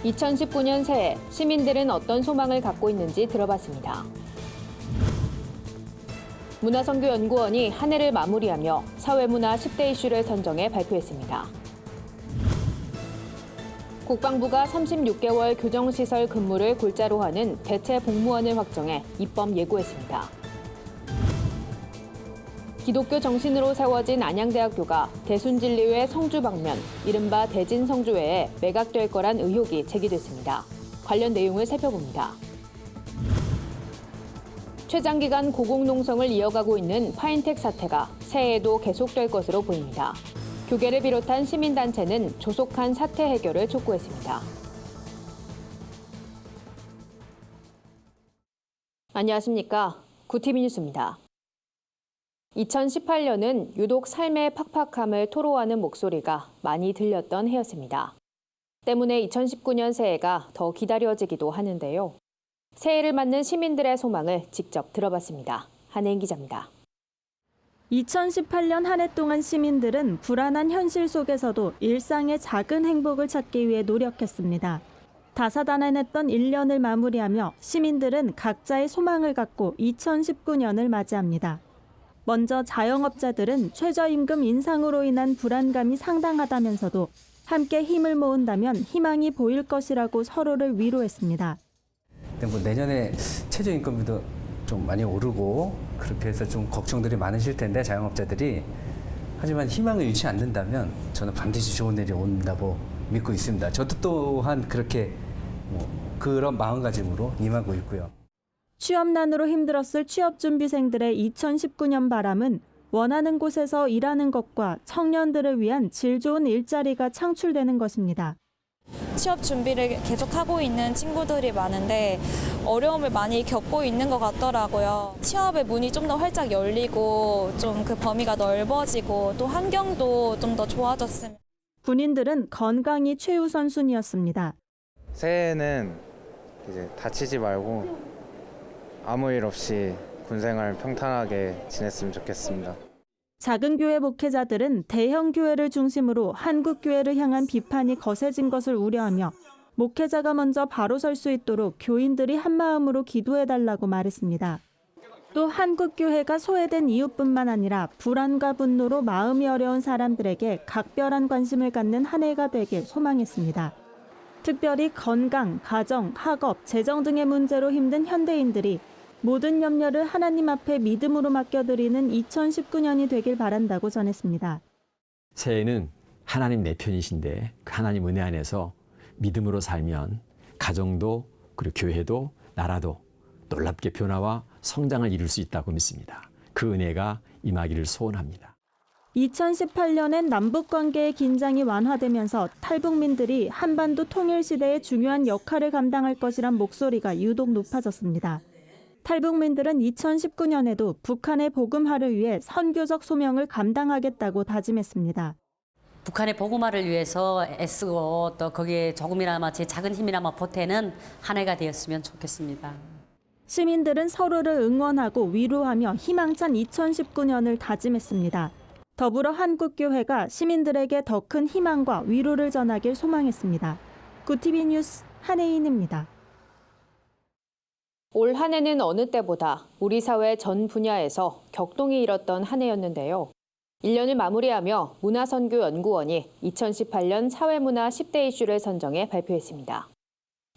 2019년 새해 시민들은 어떤 소망을 갖고 있는지 들어봤습니다. 문화선교연구원이 한 해를 마무리하며 사회문화 10대 이슈를 선정해 발표했습니다. 국방부가 36개월 교정시설 근무를 골자로 하는 대체 복무원을 확정해 입법 예고했습니다. 기독교 정신으로 세워진 안양대학교가 대순진리회 성주 방면, 이른바 대진성주회에 매각될 거란 의혹이 제기됐습니다. 관련 내용을 살펴봅니다. 최장기간 고공농성을 이어가고 있는 파인텍 사태가 새해에도 계속될 것으로 보입니다. 교계를 비롯한 시민단체는 조속한 사태 해결을 촉구했습니다. 안녕하십니까. 구티비 뉴스입니다. 2018년은 유독 삶의 팍팍함을 토로하는 목소리가 많이 들렸던 해였습니다. 때문에 2019년 새해가 더 기다려지기도 하는데요. 새해를 맞는 시민들의 소망을 직접 들어봤습니다. 한혜인 기자입니다. 2018년 한 해 동안 시민들은 불안한 현실 속에서도 일상의 작은 행복을 찾기 위해 노력했습니다. 다사다난했던 1년을 마무리하며 시민들은 각자의 소망을 갖고 2019년을 맞이합니다. 먼저 자영업자들은 최저임금 인상으로 인한 불안감이 상당하다면서도 함께 힘을 모은다면 희망이 보일 것이라고 서로를 위로했습니다. 내년에 최저임금도 좀 많이 오르고 그렇게 해서 좀 걱정들이 많으실 텐데 자영업자들이 하지만 희망을 잃지 않는다면 저는 반드시 좋은 일이 온다고 믿고 있습니다. 저도 또한 그렇게 그런 마음가짐으로 임하고 있고요. 취업난으로 힘들었을 취업준비생들의 2019년 바람은 원하는 곳에서 일하는 것과 청년들을 위한 질 좋은 일자리가 창출되는 것입니다. 취업 준비를 계속하고 있는 친구들이 많은데 어려움을 많이 겪고 있는 것 같더라고요. 취업의 문이 좀 더 활짝 열리고 좀 그 범위가 넓어지고 또 환경도 좀 더 좋아졌으면. 군인들은 건강이 최우선 순위였습니다. 새해에는 이제 다치지 말고 아무 일 없이 군생활 평탄하게 지냈으면 좋겠습니다. 작은 교회 목회자들은 대형 교회를 중심으로 한국 교회를 향한 비판이 거세진 것을 우려하며 목회자가 먼저 바로 설 수 있도록 교인들이 한마음으로 기도해달라고 말했습니다. 또 한국 교회가 소외된 이유뿐만 아니라 불안과 분노로 마음이 어려운 사람들에게 각별한 관심을 갖는 한 해가 되길 소망했습니다. 특별히 건강, 가정, 학업, 재정 등의 문제로 힘든 현대인들이 모든 염려를 하나님 앞에 믿음으로 맡겨드리는 2019년이 되길 바란다고 전했습니다. 새해는 하나님 내 편이신데 그 하나님 은혜 안에서 믿음으로 살면 가정도 그리고 교회도 나라도 놀랍게 변화와 성장을 이룰 수 있다고 믿습니다. 그 은혜가 임하기를 소원합니다. 2018년엔 남북관계의 긴장이 완화되면서 탈북민들이 한반도 통일 시대에 중요한 역할을 감당할 것이란 목소리가 유독 높아졌습니다. 탈북민들은 2019년에도 북한의 복음화를 위해 선교적 소명을 감당하겠다고 다짐했습니다. 북한의 복음화를 위해서 애쓰고 또 거기에 조금이나마 제 작은 힘이나마 보태는 한 해가 되었으면 좋겠습니다. 시민들은 서로를 응원하고 위로하며 희망찬 2019년을 다짐했습니다. 더불어 한국교회가 시민들에게 더 큰 희망과 위로를 전하길 소망했습니다. 구티비 뉴스 한혜인입니다. 올 한 해는 어느 때보다 우리 사회 전 분야에서 격동이 일었던 한 해였는데요. 1년을 마무리하며 문화선교연구원이 2018년 사회문화 10대 이슈를 선정해 발표했습니다.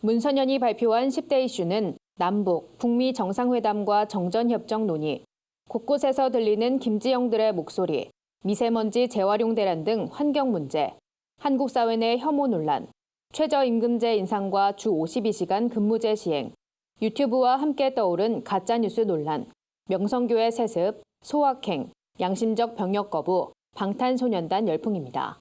문선연이 발표한 10대 이슈는 남북, 북미 정상회담과 정전협정 논의, 곳곳에서 들리는 김지영들의 목소리, 미세먼지 재활용 대란 등 환경 문제, 한국 사회 내 혐오 논란, 최저임금제 인상과 주 52시간 근무제 시행, 유튜브와 함께 떠오른 가짜뉴스 논란, 명성교회 세습, 소확행, 양심적 병역 거부, 방탄소년단 열풍입니다.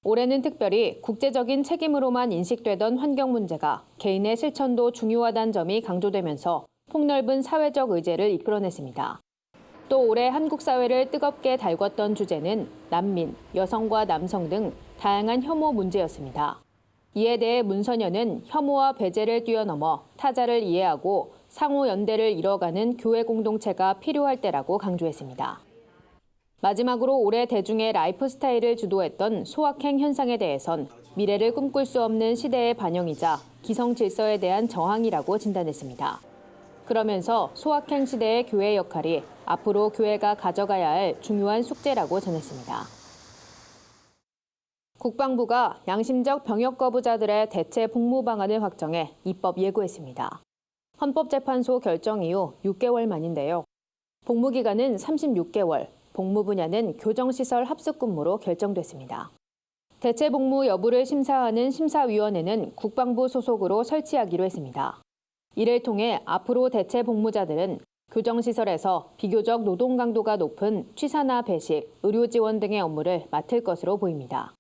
올해는 특별히 국제적인 책임으로만 인식되던 환경 문제가 개인의 실천도 중요하다는 점이 강조되면서 폭넓은 사회적 의제를 이끌어냈습니다. 또 올해 한국 사회를 뜨겁게 달궜던 주제는 난민, 여성과 남성 등 다양한 혐오 문제였습니다. 이에 대해 문선연은 혐오와 배제를 뛰어넘어 타자를 이해하고 상호 연대를 이뤄가는 교회 공동체가 필요할 때라고 강조했습니다. 마지막으로 올해 대중의 라이프 스타일을 주도했던 소확행 현상에 대해선 미래를 꿈꿀 수 없는 시대의 반영이자 기성 질서에 대한 저항이라고 진단했습니다. 그러면서 소확행 시대의 교회 역할이 앞으로 교회가 가져가야 할 중요한 숙제라고 전했습니다. 국방부가 양심적 병역 거부자들의 대체 복무 방안을 확정해 입법 예고했습니다. 헌법재판소 결정 이후 6개월 만인데요. 복무 기간은 36개월, 복무 분야는 교정시설 합숙근무로 결정됐습니다. 대체 복무 여부를 심사하는 심사위원회는 국방부 소속으로 설치하기로 했습니다. 이를 통해 앞으로 대체 복무자들은 교정시설에서 비교적 노동 강도가 높은 취사나 배식, 의료 지원 등의 업무를 맡을 것으로 보입니다.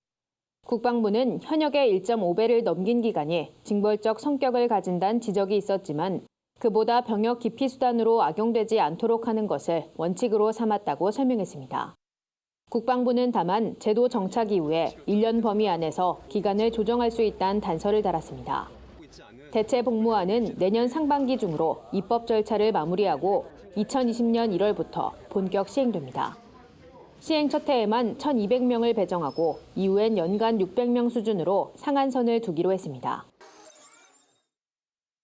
국방부는 현역의 1.5배를 넘긴 기간이 징벌적 성격을 가진다는 지적이 있었지만 그보다 병역 기피 수단으로 악용되지 않도록 하는 것을 원칙으로 삼았다고 설명했습니다. 국방부는 다만 제도 정착 이후에 1년 범위 안에서 기간을 조정할 수 있다는 단서를 달았습니다. 대체 복무안은 내년 상반기 중으로 입법 절차를 마무리하고 2020년 1월부터 본격 시행됩니다. 시행 첫 해에만 1,200명을 배정하고 이후엔 연간 600명 수준으로 상한선을 두기로 했습니다.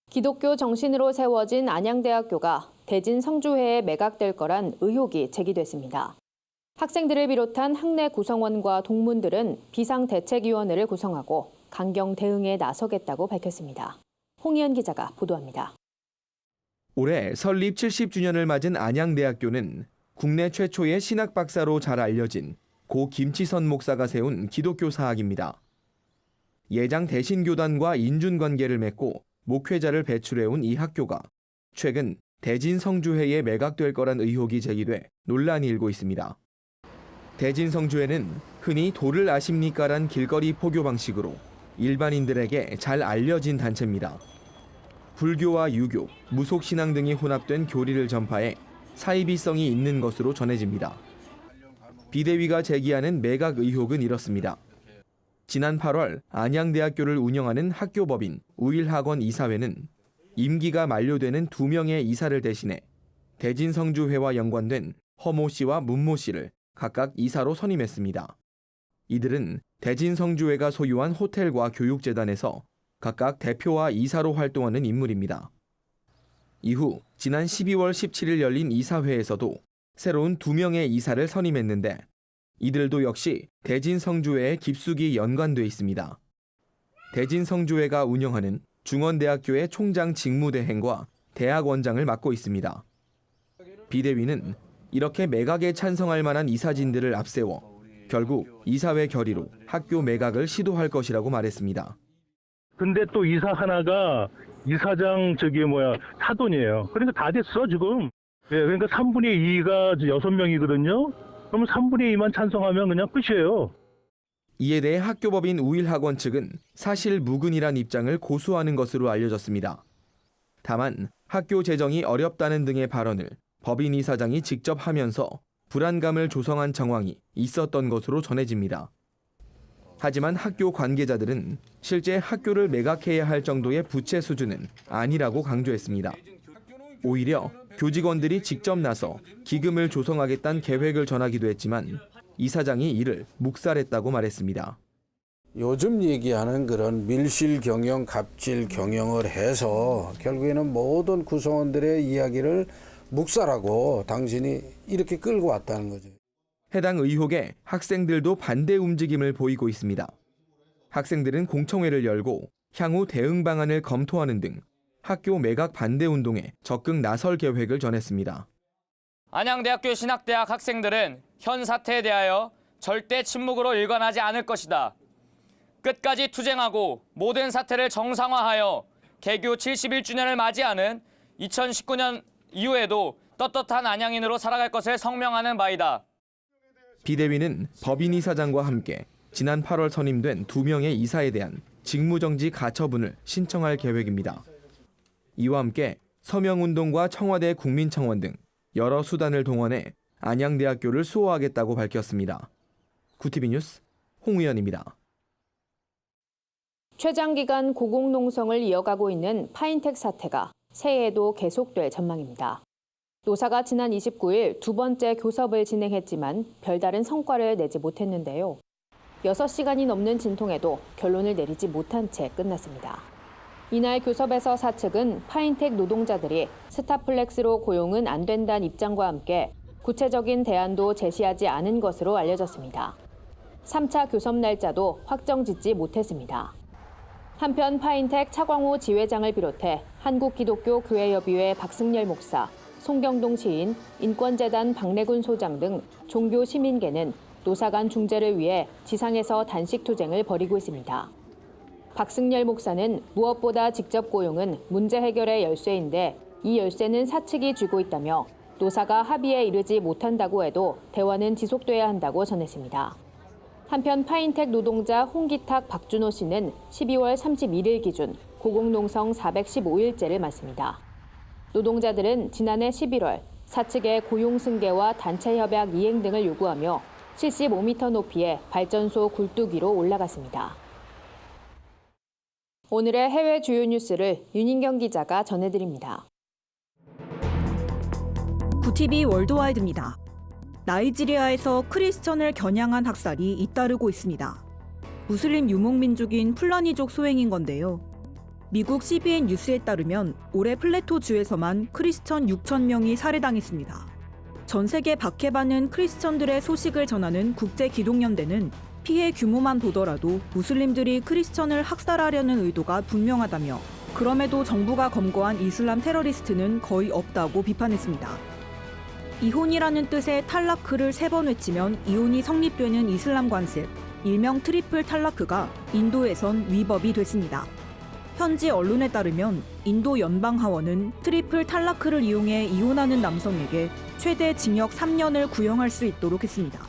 기독교 정신으로 세워진 안양대학교가 대진 성주회에 매각될 거란 의혹이 제기됐습니다. 학생들을 비롯한 학내 구성원과 동문들은 비상대책위원회를 구성하고 강경 대응에 나서겠다고 밝혔습니다. 홍희연 기자가 보도합니다. 올해 설립 70주년을 맞은 안양대학교는 국내 최초의 신학 박사로 잘 알려진 고 김치선 목사가 세운 기독교 사학입니다. 예장 대신교단과 인준관계를 맺고 목회자를 배출해온 이 학교가 최근 대진성주회에 매각될 거란 의혹이 제기돼 논란이 일고 있습니다. 대진성주회는 흔히 도를 아십니까란 길거리 포교 방식으로 일반인들에게 잘 알려진 단체입니다. 불교와 유교, 무속신앙 등이 혼합된 교리를 전파해 사이비성이 있는 것으로 전해집니다. 비대위가 제기하는 매각 의혹은 이렇습니다. 지난 8월 안양대학교를 운영하는 학교법인 우일학원 이사회는 임기가 만료되는 2명의 이사를 대신해 대진성주회와 연관된 허모 씨와 문모 씨를 각각 이사로 선임했습니다. 이들은 대진성주회가 소유한 호텔과 교육재단에서 각각 대표와 이사로 활동하는 인물입니다. 이후 지난 12월 17일 열린 이사회에서도 새로운 2명의 이사를 선임했는데 이들도 역시 대진성주회에 깊숙이 연관돼 있습니다. 대진성주회가 운영하는 중원대학교의 총장 직무대행과 대학원장을 맡고 있습니다. 비대위는 이렇게 매각에 찬성할 만한 이사진들을 앞세워 결국 이사회 결의로 학교 매각을 시도할 것이라고 말했습니다. 근데 또 이사 하나가 이사장 사돈이에요. 그러니까 다 됐어 지금. 그러니까 3분의 2가 6명이거든요. 그러면 3분의 2만 찬성하면 그냥 끝이에요. 이에 대해 학교법인 우일학원 측은 사실 무근이란 입장을 고수하는 것으로 알려졌습니다. 다만 학교 재정이 어렵다는 등의 발언을 법인 이사장이 직접 하면서 불안감을 조성한 정황이 있었던 것으로 전해집니다. 하지만 학교 관계자들은 실제 학교를 매각해야 할 정도의 부채 수준은 아니라고 강조했습니다. 오히려 교직원들이 직접 나서 기금을 조성하겠다는 계획을 전하기도 했지만 이사장이 이를 묵살했다고 말했습니다. 요즘 얘기하는 그런 밀실 경영, 갑질 경영을 해서 결국에는 모든 구성원들의 이야기를 묵살하고 당신이 이렇게 끌고 왔다는 거죠. 해당 의혹에 학생들도 반대 움직임을 보이고 있습니다. 학생들은 공청회를 열고 향후 대응 방안을 검토하는 등 학교 매각 반대 운동에 적극 나설 계획을 전했습니다. 안양대학교 신학대학 학생들은 현 사태에 대하여 절대 침묵으로 일관하지 않을 것이다. 끝까지 투쟁하고 모든 사태를 정상화하여 개교 71주년을 맞이하는 2019년 이후에도 떳떳한 안양인으로 살아갈 것을 성명하는 바이다. 비대위는 법인 이사장과 함께 지난 8월 선임된 2명의 이사에 대한 직무정지 가처분을 신청할 계획입니다. 이와 함께 서명운동과 청와대 국민청원 등 여러 수단을 동원해 안양대학교를 수호하겠다고 밝혔습니다. 구티비 뉴스 홍우연입니다. 최장기간 고공농성을 이어가고 있는 파인텍 사태가 새해에도 계속될 전망입니다. 노사가 지난 29일 두 번째 교섭을 진행했지만 별다른 성과를 내지 못했는데요. 6시간이 넘는 진통에도 결론을 내리지 못한 채 끝났습니다. 이날 교섭에서 사측은 파인텍 노동자들이 스타플렉스로 고용은 안 된다는 입장과 함께 구체적인 대안도 제시하지 않은 것으로 알려졌습니다. 3차 교섭 날짜도 확정짓지 못했습니다. 한편 파인텍 차광호 지회장을 비롯해 한국기독교교회협의회 박승열 목사, 송경동 시인, 인권재단 박래군 소장 등 종교 시민계는 노사 간 중재를 위해 지상에서 단식 투쟁을 벌이고 있습니다. 박승열 목사는 무엇보다 직접 고용은 문제 해결의 열쇠인데 이 열쇠는 사측이 쥐고 있다며 노사가 합의에 이르지 못한다고 해도 대화는 지속돼야 한다고 전했습니다. 한편 파인텍 노동자 홍기탁 박준호 씨는 12월 31일 기준 고공농성 415일째를 맞습니다. 노동자들은 지난해 11월 사측의 고용 승계와 단체 협약 이행 등을 요구하며 75m 높이의 발전소 굴뚝 위로 올라갔습니다. 오늘의 해외 주요 뉴스를 윤인경 기자가 전해드립니다. 구티비 월드와이드입니다. 나이지리아에서 크리스천을 겨냥한 학살이 잇따르고 있습니다. 무슬림 유목민족인 풀라니족 소행인 건데요. 미국 CBN 뉴스에 따르면 올해 플레토 주에서만 크리스천 6천 명이 살해당했습니다. 전 세계 박해받는 크리스천들의 소식을 전하는 국제기독연대는 피해 규모만 보더라도 무슬림들이 크리스천을 학살하려는 의도가 분명하다며 그럼에도 정부가 검거한 이슬람 테러리스트는 거의 없다고 비판했습니다. 이혼이라는 뜻의 탈라크를 3번 외치면 이혼이 성립되는 이슬람 관습, 일명 트리플 탈라크가 인도에선 위법이 됐습니다. 현지 언론에 따르면 인도 연방하원은 트리플 탈라크를 이용해 이혼하는 남성에게 최대 징역 3년을 구형할 수 있도록 했습니다.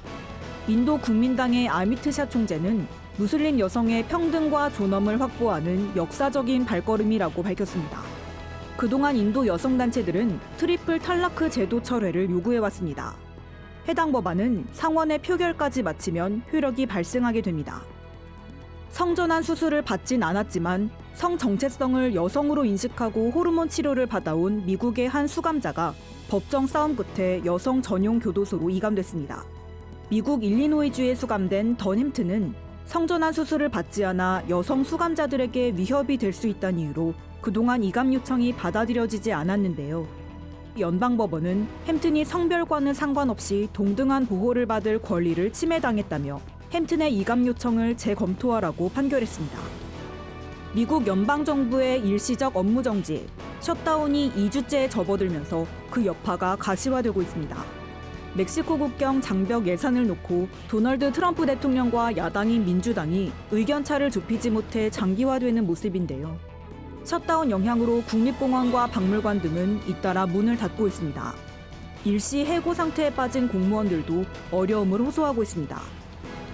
인도 국민당의 아미트샤 총재는 무슬림 여성의 평등과 존엄을 확보하는 역사적인 발걸음이라고 밝혔습니다. 그동안 인도 여성단체들은 트리플 탈라크 제도 철회를 요구해왔습니다. 해당 법안은 상원의 표결까지 마치면 효력이 발생하게 됩니다. 성전환 수술을 받진 않았지만 성 정체성을 여성으로 인식하고 호르몬 치료를 받아온 미국의 한 수감자가 법정 싸움 끝에 여성 전용 교도소로 이감됐습니다. 미국 일리노이주에 수감된 던햄튼은 성전환 수술을 받지 않아 여성 수감자들에게 위협이 될 수 있다는 이유로 그동안 이감 요청이 받아들여지지 않았는데요. 연방법원은 햄튼이 성별과는 상관없이 동등한 보호를 받을 권리를 침해당했다며 햄튼의 이감 요청을 재검토하라고 판결했습니다. 미국 연방정부의 일시적 업무 정지, 셧다운이 2주째에 접어들면서 그 여파가 가시화되고 있습니다. 멕시코 국경 장벽 예산을 놓고 도널드 트럼프 대통령과 야당인 민주당이 의견차를 좁히지 못해 장기화되는 모습인데요. 셧다운 영향으로 국립공원과 박물관 등은 잇따라 문을 닫고 있습니다. 일시 해고 상태에 빠진 공무원들도 어려움을 호소하고 있습니다.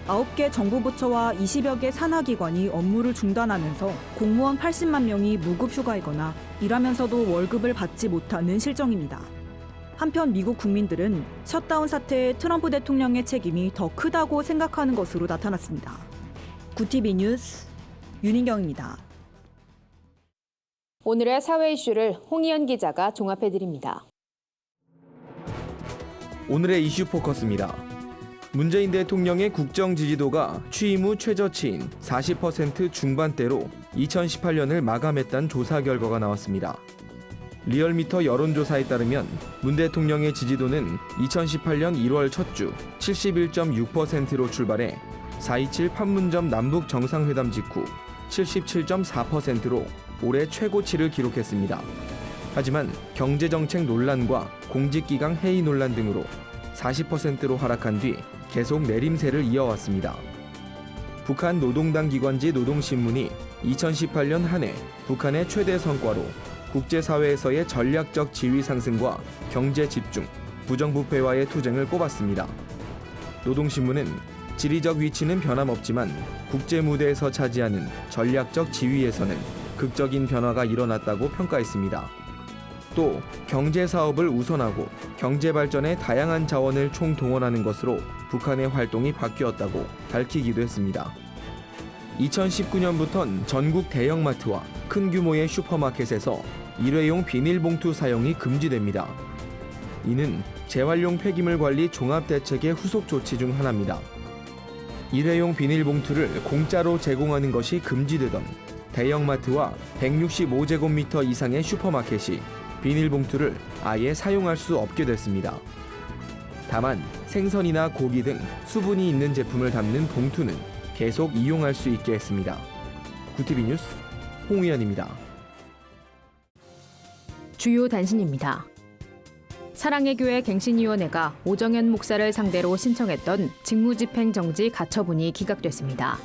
9개 정부 부처와 20여 개 산하기관이 업무를 중단하면서 공무원 80만 명이 무급 휴가이거나 일하면서도 월급을 받지 못하는 실정입니다. 한편 미국 국민들은 셧다운 사태에 트럼프 대통령의 책임이 더 크다고 생각하는 것으로 나타났습니다. 구티비 뉴스 윤인경입니다. 오늘의 사회 이슈를 홍희연 기자가 종합해드립니다. 오늘의 이슈 포커스입니다. 문재인 대통령의 국정 지지도가 취임 후 최저치인 40% 중반대로 2018년을 마감했다는 조사 결과가 나왔습니다. 리얼미터 여론조사에 따르면 문 대통령의 지지도는 2018년 1월 첫 주 71.6%로 출발해 4.27 판문점 남북 정상회담 직후 77.4%로 올해 최고치를 기록했습니다. 하지만 경제정책 논란과 공직기강 해이 논란 등으로 40%로 하락한 뒤 계속 내림세를 이어왔습니다. 북한 노동당 기관지 노동신문이 2018년 한 해 북한의 최대 성과로 국제사회에서의 전략적 지위 상승과 경제 집중, 부정부패와의 투쟁을 꼽았습니다. 노동신문은 지리적 위치는 변함없지만 국제 무대에서 차지하는 전략적 지위에서는 극적인 변화가 일어났다고 평가했습니다. 또 경제사업을 우선하고 경제발전에 다양한 자원을 총동원하는 것으로 북한의 활동이 바뀌었다고 밝히기도 했습니다. 2019년부터는 전국 대형마트와 큰 규모의 슈퍼마켓에서 일회용 비닐봉투 사용이 금지됩니다. 이는 재활용 폐기물 관리 종합대책의 후속 조치 중 하나입니다. 일회용 비닐봉투를 공짜로 제공하는 것이 금지되던 대형마트와 165제곱미터 이상의 슈퍼마켓이 비닐봉투를 아예 사용할 수 없게 됐습니다. 다만 생선이나 고기 등 수분이 있는 제품을 담는 봉투는 계속 이용할 수 있게 했습니다. 구티비 뉴스 홍의연입니다. 주요 단신입니다. 사랑의 교회 갱신위원회가 오정현 목사를 상대로 신청했던 직무집행정지 가처분이 기각됐습니다.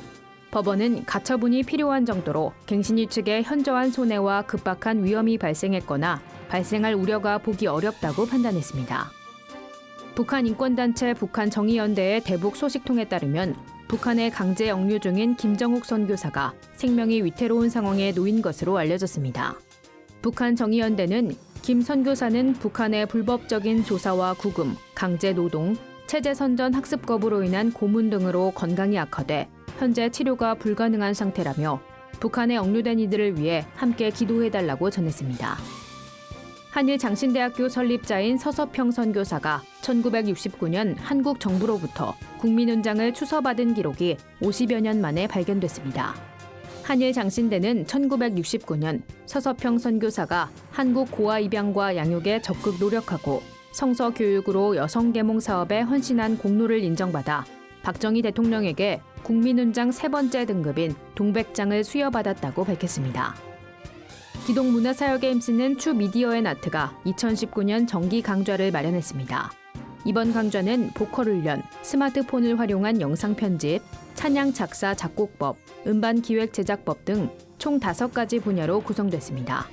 법원은 가처분이 필요한 정도로 갱신위 측에 현저한 손해와 급박한 위험이 발생했거나 발생할 우려가 보기 어렵다고 판단했습니다. 북한 인권단체 북한정의연대의 대북 소식통에 따르면 북한에 강제 억류 중인 김정욱 선교사가 생명이 위태로운 상황에 놓인 것으로 알려졌습니다. 북한정의연대는 김 선교사는 북한의 불법적인 조사와 구금, 강제 노동, 체제 선전 학습 거부로 인한 고문 등으로 건강이 악화돼 현재 치료가 불가능한 상태라며 북한에 억류된 이들을 위해 함께 기도해달라고 전했습니다. 한일 장신대학교 설립자인 서서평 선교사가 1969년 한국 정부로부터 국민훈장을 추서받은 기록이 50여 년 만에 발견됐습니다. 한일 장신대는 1969년 서서평 선교사가 한국 고아 입양과 양육에 적극 노력하고 성서 교육으로 여성 계몽 사업에 헌신한 공로를 인정받아 박정희 대통령에게 국민훈장 3번째 등급인 동백장을 수여받았다고 밝혔습니다. 기동문화사역에 힘쓰는 추 미디어앤 아트가 2019년 정기 강좌를 마련했습니다. 이번 강좌는 보컬 훈련, 스마트폰을 활용한 영상 편집, 찬양 작사 작곡법, 음반 기획 제작법 등 총 5가지 분야로 구성됐습니다.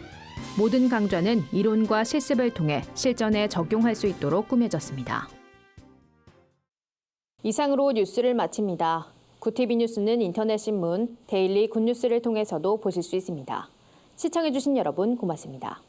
모든 강좌는 이론과 실습을 통해 실전에 적용할 수 있도록 꾸며졌습니다. 이상으로 뉴스를 마칩니다. 구티비 뉴스는 인터넷 신문 데일리 굿뉴스를 통해서도 보실 수 있습니다. 시청해주신 여러분 고맙습니다.